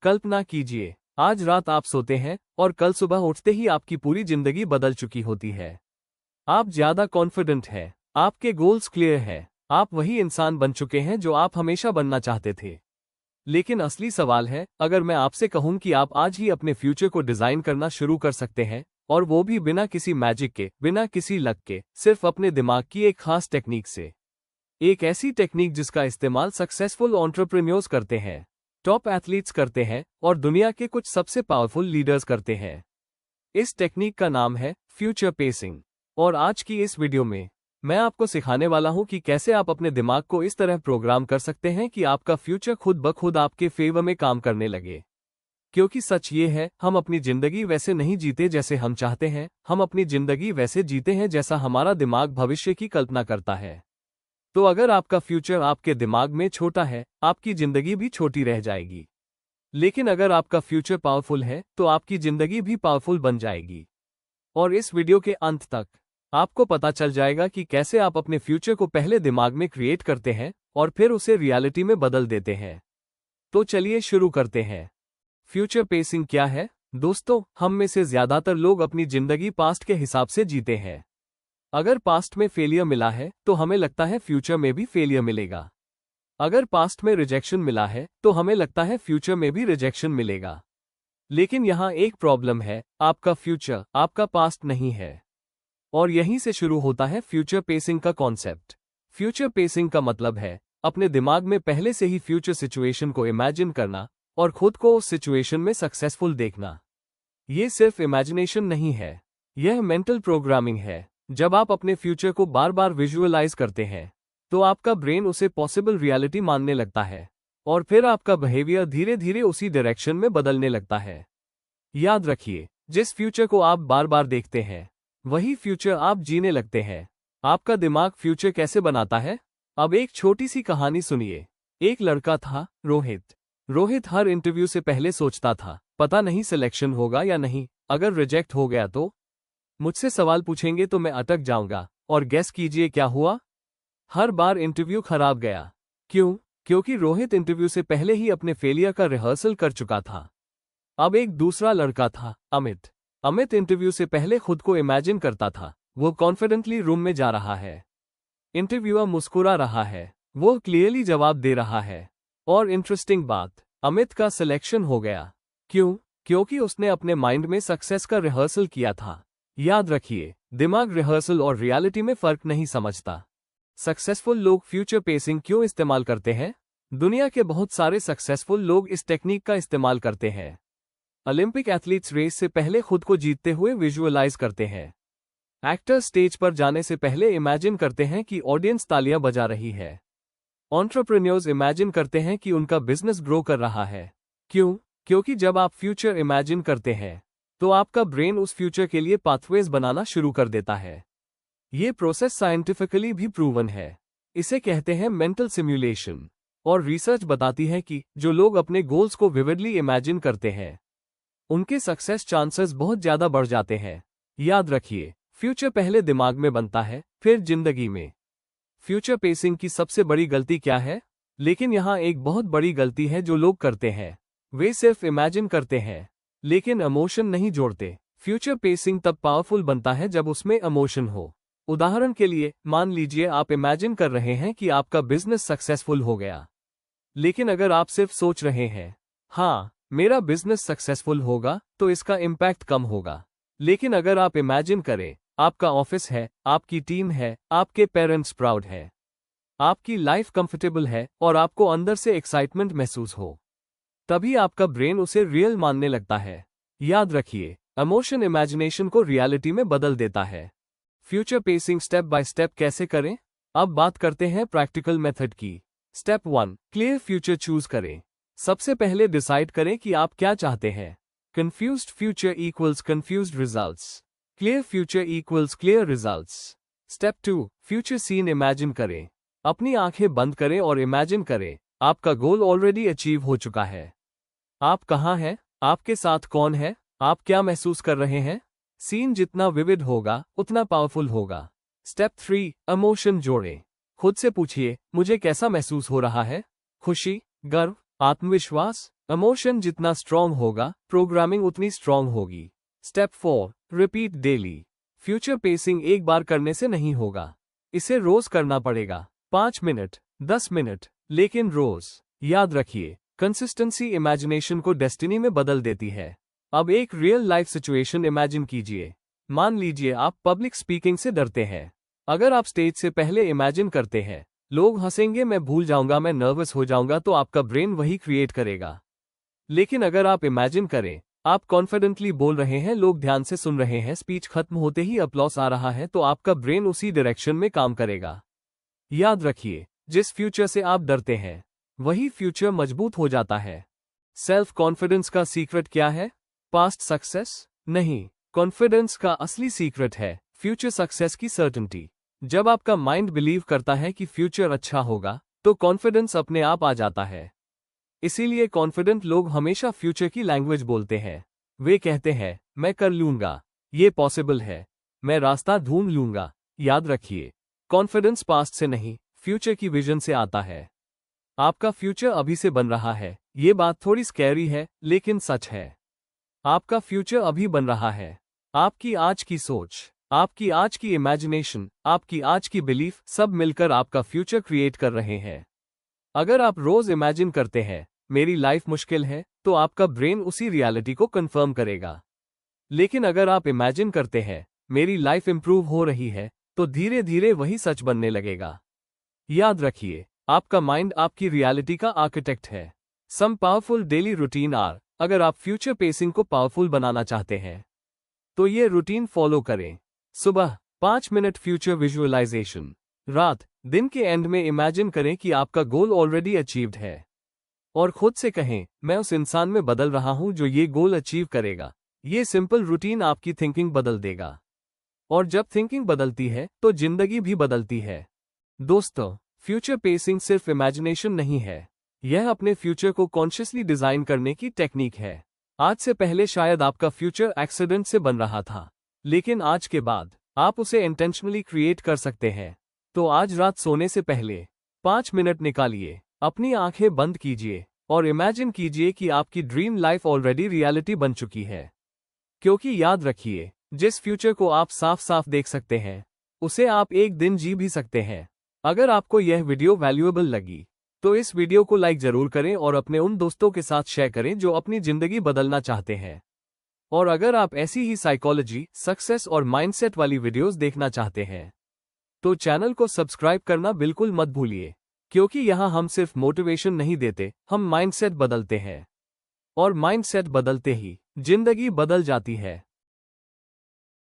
कल्पना कीजिए, आज रात आप सोते हैं और कल सुबह उठते ही आपकी पूरी जिंदगी बदल चुकी होती है। आप ज्यादा कॉन्फिडेंट हैं, आपके गोल्स क्लियर हैं, आप वही इंसान बन चुके हैं जो आप हमेशा बनना चाहते थे। लेकिन असली सवाल है, अगर मैं आपसे कहूं कि आप आज ही अपने फ्यूचर को डिजाइन करना शुरू कर सकते हैं, और वो भी बिना किसी मैजिक के, बिना किसी लक के, सिर्फ अपने दिमाग की एक खास टेक्निक से। एक ऐसी टेक्निक जिसका इस्तेमाल सक्सेसफुल एंटरप्रेन्योर्स करते हैं, टॉप एथलीट्स करते हैं और दुनिया के कुछ सबसे पावरफुल लीडर्स करते हैं। इस टेक्निक का नाम है फ्यूचर पेसिंग। और आज की इस वीडियो में मैं आपको सिखाने वाला हूं कि कैसे आप अपने दिमाग को इस तरह प्रोग्राम कर सकते हैं कि आपका फ्यूचर खुद ब खुद आपके फेवर में काम करने लगे। क्योंकि सच ये है, हम अपनी जिंदगी वैसे नहीं जीते जैसे हम चाहते हैं, हम अपनी जिंदगी वैसे जीते हैं जैसा हमारा दिमाग भविष्य की कल्पना करता है। तो अगर आपका फ्यूचर आपके दिमाग में छोटा है, आपकी जिंदगी भी छोटी रह जाएगी। लेकिन अगर आपका फ्यूचर पावरफुल है, तो आपकी जिंदगी भी पावरफुल बन जाएगी। और इस वीडियो के अंत तक आपको पता चल जाएगा कि कैसे आप अपने फ्यूचर को पहले दिमाग में क्रिएट करते हैं और फिर उसे रियलिटी में बदल देते हैं। तो चलिए शुरू करते हैं। फ्यूचर पेसिंग क्या है? दोस्तों, हम में से ज्यादातर लोग अपनी जिंदगी पास्ट के हिसाब से जीते हैं। अगर पास्ट में फेलियर मिला है तो हमें लगता है फ्यूचर में भी फेलियर मिलेगा। अगर पास्ट में रिजेक्शन मिला है तो हमें लगता है फ्यूचर में भी रिजेक्शन मिलेगा। लेकिन यहाँ एक प्रॉब्लम है, आपका फ्यूचर आपका पास्ट नहीं है। और यहीं से शुरू होता है फ्यूचर पेसिंग का कॉन्सेप्ट। फ्यूचर पेसिंग का मतलब है अपने दिमाग में पहले से ही फ्यूचर सिचुएशन को इमेजिन करना और खुद को उस सिचुएशन में सक्सेसफुल देखना। ये सिर्फ इमेजिनेशन नहीं है, यह मेंटल प्रोग्रामिंग है। जब आप अपने फ्यूचर को बार बार विजुअलाइज करते हैं तो आपका ब्रेन उसे पॉसिबल रियलिटी मानने लगता है और फिर आपका बिहेवियर धीरे धीरे उसी डायरेक्शन में बदलने लगता है। याद रखिए, जिस फ्यूचर को आप बार बार देखते हैं वही फ्यूचर आप जीने लगते हैं। आपका दिमाग फ्यूचर कैसे बनाता है? अब एक छोटी सी कहानी सुनिए। एक लड़का था, रोहित। रोहित हर इंटरव्यू से पहले सोचता था, पता नहीं सिलेक्शन होगा या नहीं, अगर रिजेक्ट हो गया तो मुझसे सवाल पूछेंगे तो मैं अटक जाऊंगा। और गेस कीजिए क्या हुआ? हर बार इंटरव्यू खराब गया। क्यों? क्योंकि रोहित इंटरव्यू से पहले ही अपने फेलियर का रिहर्सल कर चुका था। अब एक दूसरा लड़का था, अमित। अमित इंटरव्यू से पहले खुद को इमेजिन करता था, वो कॉन्फिडेंटली रूम में जा रहा है, इंटरव्यूअर मुस्कुरा रहा है, वो क्लियरली जवाब दे रहा है। और इंटरेस्टिंग बात, अमित का सिलेक्शन हो गया। क्यों? क्योंकि उसने अपने माइंड में सक्सेस का रिहर्सल किया था। याद रखिए, दिमाग रिहर्सल और रियलिटी में फर्क नहीं समझता। सक्सेसफुल लोग फ्यूचर पेसिंग क्यों इस्तेमाल करते हैं? दुनिया के बहुत सारे सक्सेसफुल लोग इस टेक्निक का इस्तेमाल करते हैं। ओलंपिक एथलीट्स रेस से पहले खुद को जीतते हुए विजुअलाइज करते हैं। एक्टर्स स्टेज पर जाने से पहले इमेजिन करते हैं कि ऑडियंस तालियां बजा रही है। एंटरप्रेन्योर्स इमेजिन करते हैं कि उनका बिजनेस ग्रो कर रहा है। क्यों? क्योंकि जब आप फ्यूचर इमेजिन करते हैं तो आपका ब्रेन उस फ्यूचर के लिए पाथवेज बनाना शुरू कर देता है। ये प्रोसेस साइंटिफिकली भी प्रूवन है। इसे कहते हैं मेंटल सिमुलेशन। और रिसर्च बताती है कि जो लोग अपने गोल्स को विविडली इमेजिन करते हैं उनके सक्सेस चांसेस बहुत ज्यादा बढ़ जाते हैं। याद रखिए, फ्यूचर पहले दिमाग में बनता है, फिर जिंदगी में। फ्यूचर पेसिंग की सबसे बड़ी गलती क्या है? लेकिन यहाँ एक बहुत बड़ी गलती है जो लोग करते हैं, वे सिर्फ इमेजिन करते हैं लेकिन इमोशन नहीं जोड़ते। फ्यूचर पेसिंग तब पावरफुल बनता है जब उसमें इमोशन हो। उदाहरण के लिए, मान लीजिए आप इमेजिन कर रहे हैं कि आपका बिजनेस सक्सेसफुल हो गया। लेकिन अगर आप सिर्फ सोच रहे हैं, हाँ मेरा बिजनेस सक्सेसफुल होगा, तो इसका इम्पैक्ट कम होगा। लेकिन अगर आप इमेजिन करें, आपका ऑफिस है, आपकी टीम है, आपके पेरेंट्स प्राउड है, आपकी लाइफ कंफर्टेबल है और आपको अंदर से एक्साइटमेंट महसूस हो, तभी आपका ब्रेन उसे रियल मानने लगता है। याद रखिए, इमोशन इमेजिनेशन को रियलिटी में बदल देता है। Future pacing step by step कैसे करें? अब बात करते हैं प्रैक्टिकल मेथड की। स्टेप 1, क्लियर फ्यूचर चूज करें। सबसे पहले डिसाइड करें कि आप क्या चाहते हैं। Confused future equals confused results, clear future equals clear results. Step 2, future scene imagine करें। अपनी आंखें बंद करें और इमेजिन करें आपका गोल ऑलरेडी अचीव हो चुका है। आप कहाँ हैं? आपके साथ कौन है? आप क्या महसूस कर रहे हैं? सीन जितना विविड होगा उतना पावरफुल होगा। स्टेप 3, इमोशन जोड़ें। खुद से पूछिए, मुझे कैसा महसूस हो रहा है? खुशी, गर्व, आत्मविश्वास, इमोशन जितना स्ट्रॉन्ग होगा, प्रोग्रामिंग उतनी स्ट्रॉन्ग होगी। Step 4, repeat daily. Future pacing एक बार करने से नहीं होगा, इसे रोज करना पड़ेगा। 5 मिनट, 10 मिनट, लेकिन रोज। याद रखिए, कंसिस्टेंसी इमेजिनेशन को डेस्टिनी में बदल देती है। अब एक रियल लाइफ सिचुएशन इमेजिन कीजिए। मान लीजिए आप पब्लिक स्पीकिंग से डरते हैं। अगर आप स्टेज से पहले इमेजिन करते हैं, लोग हंसेंगे, मैं भूल जाऊंगा, मैं नर्वस हो जाऊंगा, तो आपका ब्रेन वही क्रिएट करेगा। लेकिन अगर आप इमेजिन करें, आप कॉन्फिडेंटली बोल रहे हैं, लोग ध्यान से सुन रहे हैं, स्पीच खत्म होते ही अपलॉस आ रहा है, तो आपका ब्रेन उसी डायरेक्शन में काम करेगा। याद रखिए, जिस फ्यूचर से आप डरते हैं, वही फ्यूचर मजबूत हो जाता है। सेल्फ कॉन्फिडेंस का सीक्रेट क्या है? पास्ट सक्सेस नहीं, कॉन्फिडेंस का असली सीक्रेट है फ्यूचर सक्सेस की सर्टेनिटी। जब आपका माइंड बिलीव करता है कि फ्यूचर अच्छा होगा, तो कॉन्फिडेंस अपने आप आ जाता है। इसीलिए कॉन्फिडेंट लोग हमेशा फ्यूचर की लैंग्वेज बोलते हैं। वे कहते हैं, मैं कर लूंगा, ये पॉसिबल है, मैं रास्ता ढूंढ लूंगा। याद रखिए, कॉन्फिडेंस पास्ट से नहीं, फ्यूचर की विजन से आता है। आपका फ्यूचर अभी से बन रहा है। ये बात थोड़ी स्कैरी है, लेकिन सच है। आपका फ्यूचर अभी बन रहा है। आपकी आज की सोच, आपकी आज की इमेजिनेशन, आपकी आज की बिलीफ, सब मिलकर आपका फ्यूचर क्रिएट कर रहे हैं। अगर आप रोज इमेजिन करते हैं, मेरी लाइफ मुश्किल है, तो आपका ब्रेन उसी रियलिटी को कंफर्म करेगा। लेकिन अगर आप इमेजिन करते हैं, मेरी लाइफ इंप्रूव हो रही है, तो धीरे धीरे वही सच बनने लगेगा। याद रखिए, आपका माइंड आपकी रियलिटी का आर्किटेक्ट है। सम पावरफुल डेली रूटीन आर। अगर आप फ्यूचर पेसिंग को पावरफुल बनाना चाहते हैं, तो ये रूटीन फॉलो करें। सुबह 5 मिनट फ्यूचर विजुअलाइजेशन। रात, दिन के एंड में इमेजिन करें कि आपका गोल ऑलरेडी अचीव्ड है, और खुद से कहें, मैं उस इंसान में बदल रहा हूं जो ये गोल अचीव करेगा। ये सिंपल रूटीन आपकी थिंकिंग बदल देगा, और जब थिंकिंग बदलती है, तो जिंदगी भी बदलती है। दोस्तों, फ्यूचर पेसिंग सिर्फ इमेजिनेशन नहीं है, यह अपने फ्यूचर को कॉन्शियसली डिजाइन करने की टेक्निक है। आज से पहले शायद आपका फ्यूचर एक्सीडेंट से बन रहा था, लेकिन आज के बाद आप उसे इंटेंशनली क्रिएट कर सकते हैं। तो आज रात सोने से पहले 5 मिनट निकालिए, अपनी आंखें बंद कीजिए और इमेजिन कीजिए कि आपकी ड्रीम लाइफ ऑलरेडी रियलिटी बन चुकी है। क्योंकि याद रखिए, जिस फ्यूचर को आप साफ साफ देख सकते हैं, उसे आप एक दिन जी भी सकते हैं। अगर आपको यह वीडियो वैल्यूएबल लगी, तो इस वीडियो को लाइक जरूर करें और अपने उन दोस्तों के साथ शेयर करें जो अपनी जिंदगी बदलना चाहते हैं। और अगर आप ऐसी ही साइकोलॉजी, सक्सेस और माइंडसेट वाली वीडियोस देखना चाहते हैं, तो चैनल को सब्सक्राइब करना बिल्कुल मत भूलिए, क्योंकि यहाँ हम सिर्फ मोटिवेशन नहीं देते, हम माइंडसेट बदलते हैं। और माइंडसेट बदलते ही जिंदगी बदल जाती है।